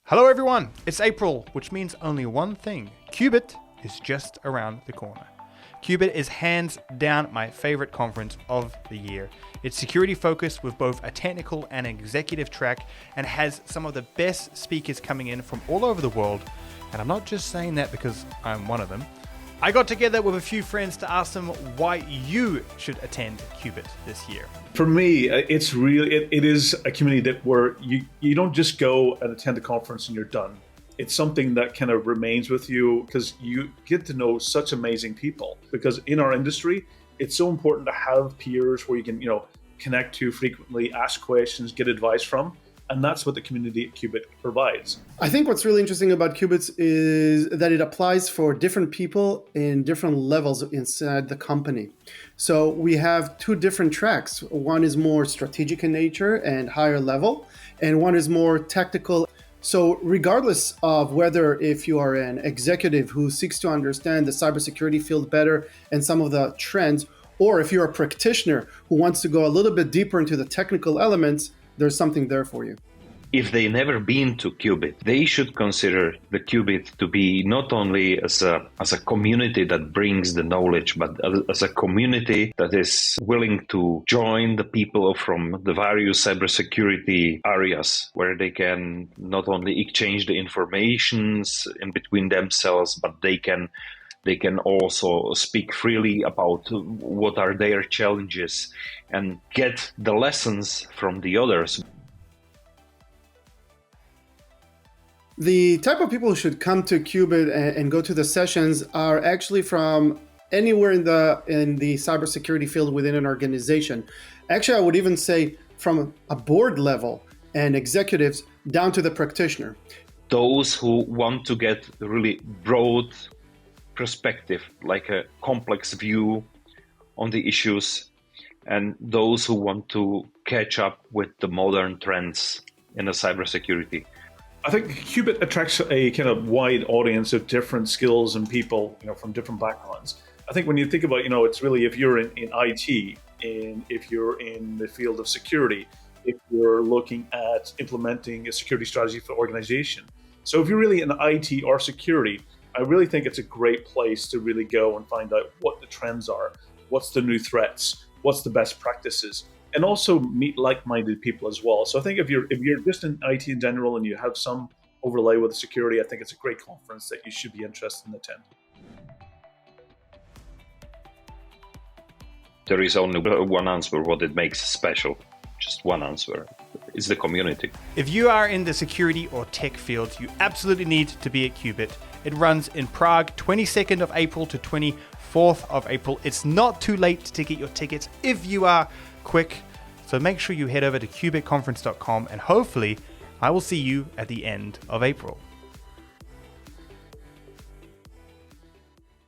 Hello everyone, it's April, which means only one thing. Qubit is just around the corner. Qubit is hands down my favorite conference of the year. It's security focused with both a technical and executive track and has some of the best speakers coming in from all over the world. And I'm not just saying that because I'm one of them. I got together with a few friends to ask them why you should attend Qubit this year. For me, it's really it is a community that where you don't just go and attend the conference and you're done. It's something that kind of remains with you because you get to know such amazing people. Because in our industry, it's so important to have peers where you can, connect to frequently, ask questions, get advice from. And that's what the community at Qubit provides. I think what's really interesting about Qubit is that it applies for different people in different levels inside the company. So we have two different tracks. One is more strategic in nature and higher level, and one is more tactical. So regardless of whether if you are an executive who seeks to understand the cybersecurity field better and some of the trends, or if you're a practitioner who wants to go a little bit deeper into the technical elements, there's something there for you. If they never been to Qubit, they should consider the Qubit to be not only as a community that brings the knowledge, but as a community that is willing to join the people from the various cybersecurity areas, where they can not only exchange the informations in between themselves, but they can also speak freely about what are their challenges and get the lessons from the others. The type of people who should come to Qubit and go to the sessions are actually from anywhere in the cybersecurity field within an organization. Actually, I would even say from a board level and executives down to the practitioner. Those who want to get really broad perspective, like a complex view on the issues, and those who want to catch up with the modern trends in the cybersecurity. I think Qubit attracts a kind of wide audience of different skills and people, from different backgrounds. I think when you think about, it's really if you're in IT, and if you're in the field of security, if you're looking at implementing a security strategy for organization. So if you're really in IT or security, I really think it's a great place to really go and find out what the trends are, what's the new threats, what's the best practices, and also meet like-minded people as well. So I think if you're just in IT in general and you have some overlay with security, I think it's a great conference that you should be interested in attending. There is only one answer what it makes special. Just one answer. It's the community. If you are in the security or tech field, you absolutely need to be at Qubit. It runs in Prague, 22nd of April to 24th of April. It's not too late to get your tickets if you are quick. So make sure you head over to qubitconference.com and hopefully I will see you at the end of April.